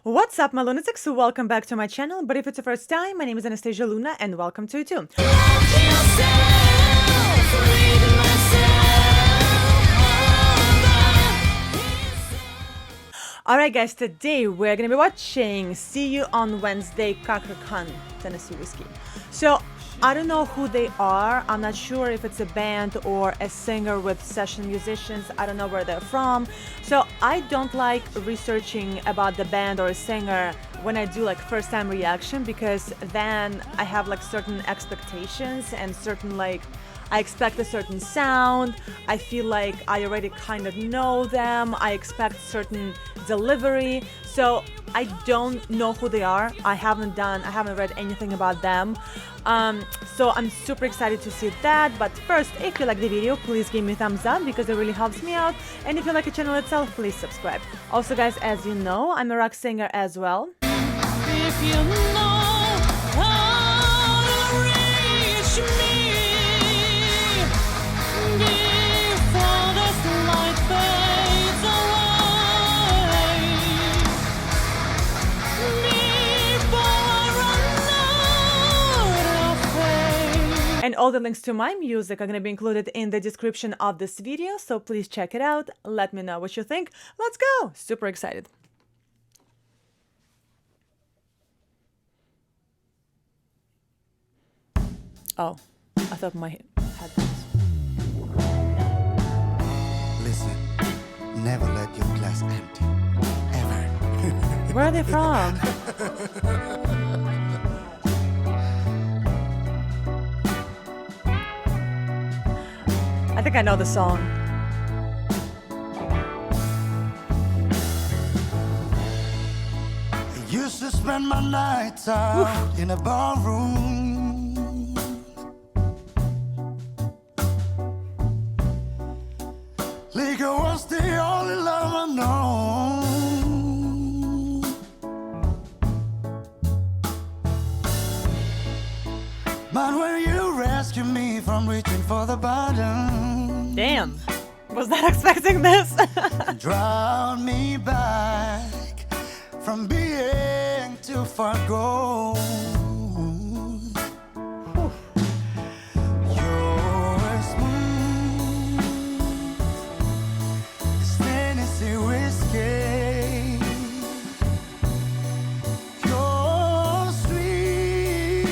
What's up, my lunatics? Welcome back to my channel. But if it's your first time, my name is Anastasia Luna, and welcome to it too. Alright guys, today we're gonna be watching See You on Wednesday, Cakra Khan, Tennessee Whiskey. So, I don't know who they are. I'm not sure if it's a band or a singer with session musicians. I don't know where they're from. So I don't like researching about the band or a singer when I do like first time reaction, because then I have like certain expectations and certain like I expect a certain sound. I feel like I already kind of know them. I expect certain delivery. So I don't know who they are. I haven't read anything about them. So I'm super excited to see that. But first, if you like the video, please give me a thumbs up because it really helps me out. And if you like the channel itself, please subscribe. Also guys, as you know, I'm a rock singer as well. If you know how to reach me before this light fades away, before I run out of faith. And all the links to my music are going to be included in the description of this video, so please check it out. Let me know what you think. Let's go! Super excited. Oh, I thought my headphones. Listen, never let your glass empty. Ever. Where are they from? I think I know the song. I used to spend my nights out in a ballroom. Liquor was the only love I know. But when you rescue me from reaching for the bottom, Damn. Was not expecting this. drown me back from being too far gone. You're smooth as Tennessee whiskey. You're sweet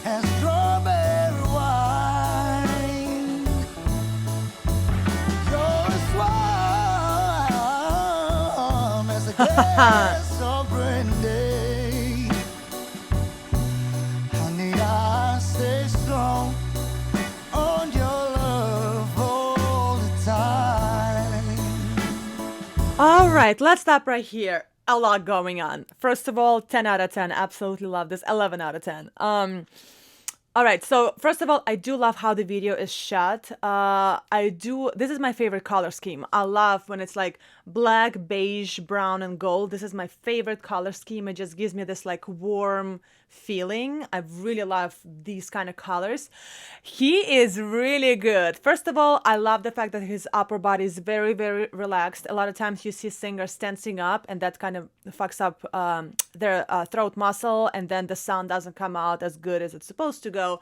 as strawberry wine. You're as warm as a glass of brandy. Honey, I stay strong on your love all the time. All right, let's stop right here. A lot going on. First of all, 10 out of 10. Absolutely love this. 11 out of 10. All right, so first of all, I do love how the video is shot. This is my favorite color scheme. I love when it's like black, beige, brown, and gold. This is my favorite color scheme. It just gives me this like warm feeling. I really love these kind of colors. He is really good. First of all, I love the fact that his upper body is very, very relaxed. A lot of times you see singers tensing up, and that kind of fucks up their throat muscle, and then the sound doesn't come out as good as it's supposed to go.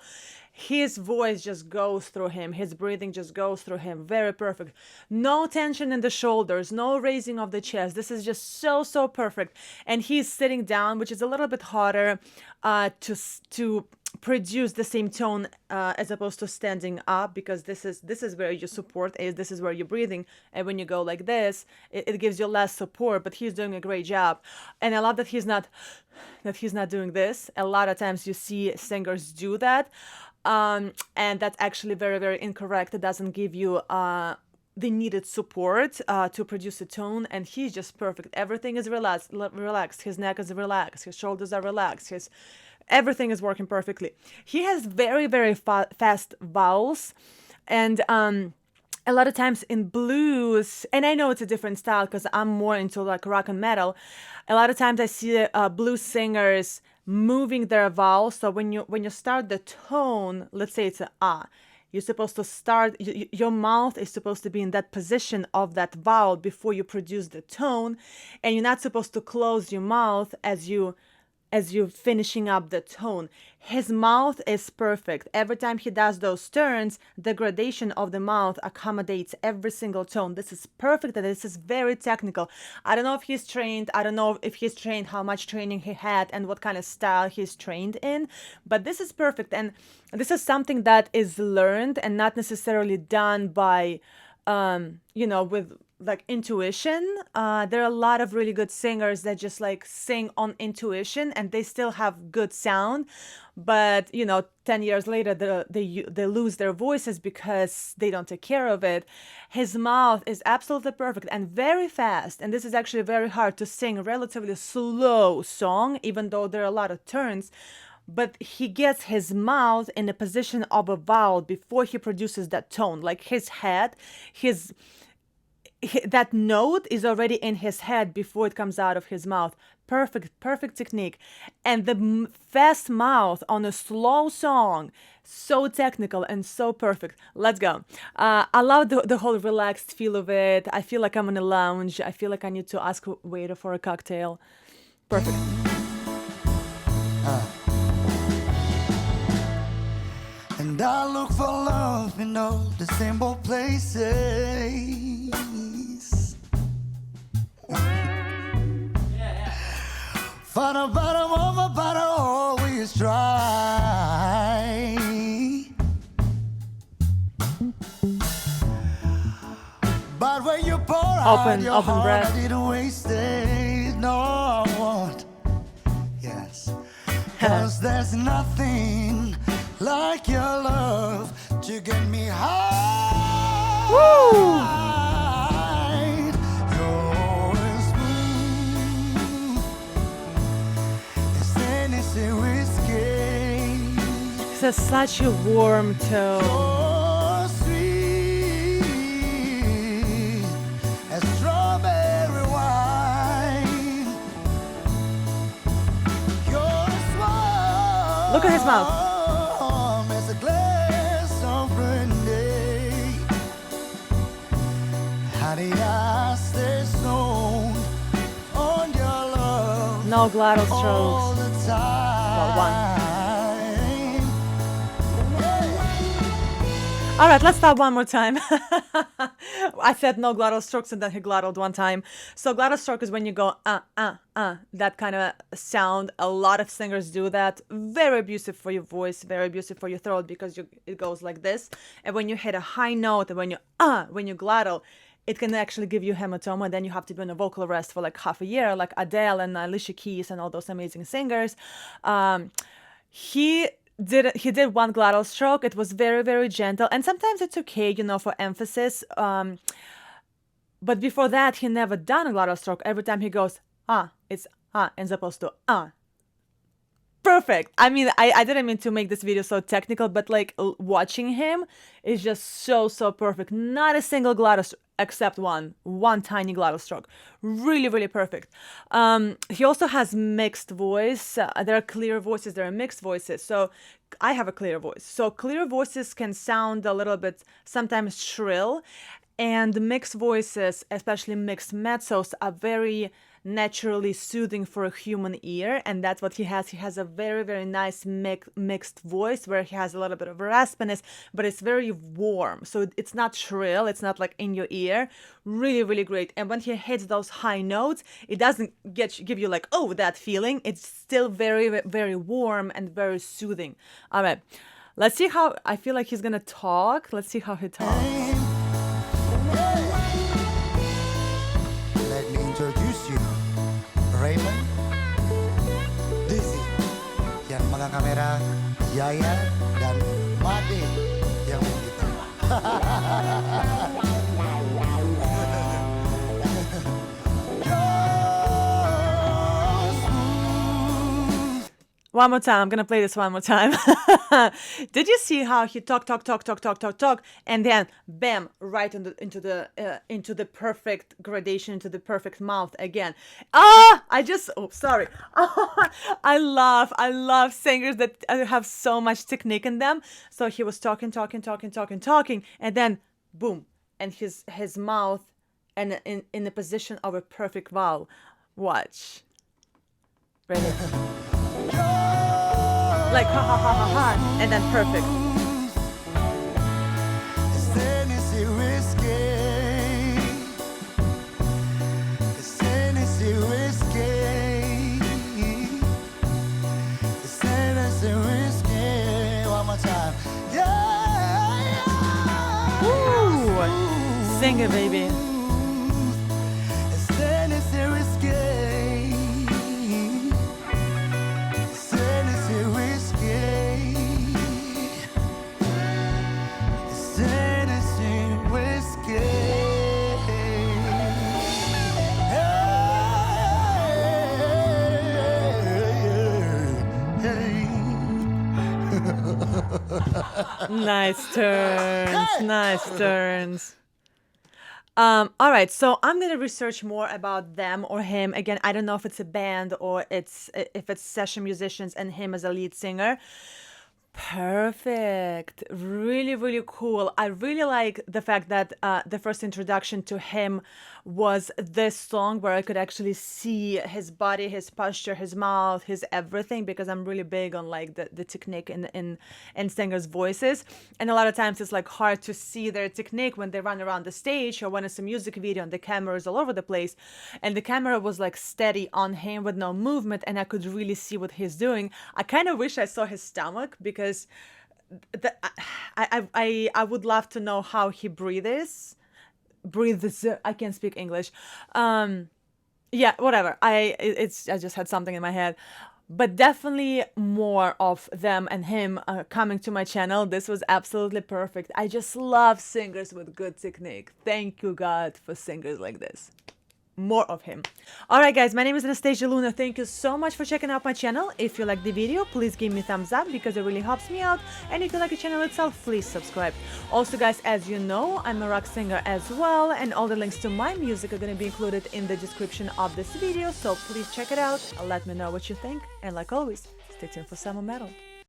His voice just goes through him. His breathing just goes through him. Very perfect. No tension in the shoulders, no raising of the chest. This is just so, so perfect. And he's sitting down, which is a little bit harder to produce the same tone as opposed to standing up, because this is where your support is. This is where you're breathing. And when you go like this, it gives you less support, but he's doing a great job. And I love that he's not doing this. A lot of times you see singers do that. And that's actually very, very incorrect. It doesn't give you the needed support to produce a tone, and he's just perfect. Everything is relaxed. His neck is relaxed. His shoulders are relaxed. Everything is working perfectly. He has very, very fast vowels, and a lot of times in blues, and I know it's a different style because I'm more into like rock and metal. A lot of times I see blues singers moving their vowels. So when you start the tone, let's say it's a ah, You're supposed to start, your mouth is supposed to be in that position of that vowel before you produce the tone, and you're not supposed to close your mouth as you're finishing up the tone. His mouth is perfect. Every time he does those turns, the gradation of the mouth accommodates every single tone. This is perfect, and this is very technical. I don't know if he's trained. I don't know if he's trained, how much training he had, and what kind of style he's trained in. But this is perfect, and this is something that is learned and not necessarily done by, with like intuition. There are a lot of really good singers that just like sing on intuition and they still have good sound, but 10 years later they lose their voices because they don't take care of it. His mouth is absolutely perfect and very fast, and this is actually very hard to sing a relatively slow song, even though there are a lot of turns. But he gets his mouth in a position of a vowel before he produces that tone. Like his head, that note is already in his head before it comes out of his mouth. Perfect technique. And the fast mouth on a slow song, so technical and so perfect. Let's go. I love the whole relaxed feel of it. I feel like I'm in a lounge. I feel like I need to ask a waiter for a cocktail. Perfect. And I look for love in all the same old places. For the bottom of a bottle, always try. But when you pour out your Open heart, breath. I didn't waste it. No, I won't. Yes. 'Cause there's nothing like your love to get me high. Woo! You're smooth as Tennessee whiskey. This is such a warm tone. You're sweet as strawberry wine. You're smart. Look at his mouth. As a glass of brandy. Honey, I stay stoned on your love No glottal all strokes. the time. Well, one. Yeah. All right, let's stop one more time. I said no glottal strokes and then he glottaled one time. So glottal stroke is when you go that kind of sound. A lot of singers do that. Very abusive for your voice, very abusive for your throat because it goes like this. And when you hit a high note and when you glottal, it can actually give you hematoma. Then you have to be on a vocal rest for like half a year, like Adele and Alicia Keys and all those amazing singers. He did one glottal stroke. It was very, very gentle, and sometimes it's okay, for emphasis. But before that, he never done a glottal stroke. Every time he goes it's as opposed to perfect. I mean, I didn't mean to make this video so technical, but like watching him is just so perfect. Not a single glottal except one tiny glottal stroke. Really, really perfect. He also has mixed voice. There are clear voices, there are mixed voices. So I have a clear voice. So clear voices can sound a little bit sometimes shrill, and mixed voices, especially mixed mezzos, are very naturally soothing for a human ear, and that's what he has. He has a very, very nice mixed voice where he has a little bit of raspiness, but it's very warm. So it's not shrill, it's not like in your ear. Really, really great. And when he hits those high notes, it doesn't give you like, that feeling. It's still very, very warm and very soothing. All right, let's see how, I feel like he's gonna talk. Let's see how he talks. Let me introduce you, Raymond, Dizzy, yang megang kamera, Yaya, dan Made yang begitu. One more time. I'm gonna play this one more time. Did you see how he talk, and then bam, right into the perfect gradation, into the perfect mouth again. Sorry. I love singers that have so much technique in them. So he was talking, and then boom, and his mouth, and in the position of a perfect vowel. Watch. Ready? Like ha ha ha ha ha, and then perfect. Is anything risky? Is anything risky? Is anything risky? One more time. Yeah. Woo! Sing it, baby. Is anything risky? Nice turns. All right, so I'm gonna research more about them or him. Again, I don't know if it's a band or if it's session musicians and him as a lead singer. Perfect. Really, really cool. I really like the fact that the first introduction to him was this song where I could actually see his body, his posture, his mouth, his everything, because I'm really big on like the technique in singers' voices. And a lot of times it's like hard to see their technique when they run around the stage or when it's a music video and the camera is all over the place. And the camera was like steady on him with no movement, and I could really see what he's doing. I kind of wish I saw his stomach, because I would love to know how he breathes. I can't speak English. Yeah, whatever. I just had something in my head. But definitely more of them and him coming to my channel. This was absolutely perfect. I just love singers with good technique. Thank you, God, for singers like this. More of him. All right, guys, my name is Anastasia Luna. Thank you so much for checking out my channel. If you like the video, please give me a thumbs up, because it really helps me out. And if you like the channel itself, please subscribe. Also, guys, as you know, I'm a rock singer as well, and all the links to my music are going to be included in the description of this video, so please check it out. Let me know what you think, and like always, stay tuned for some more metal.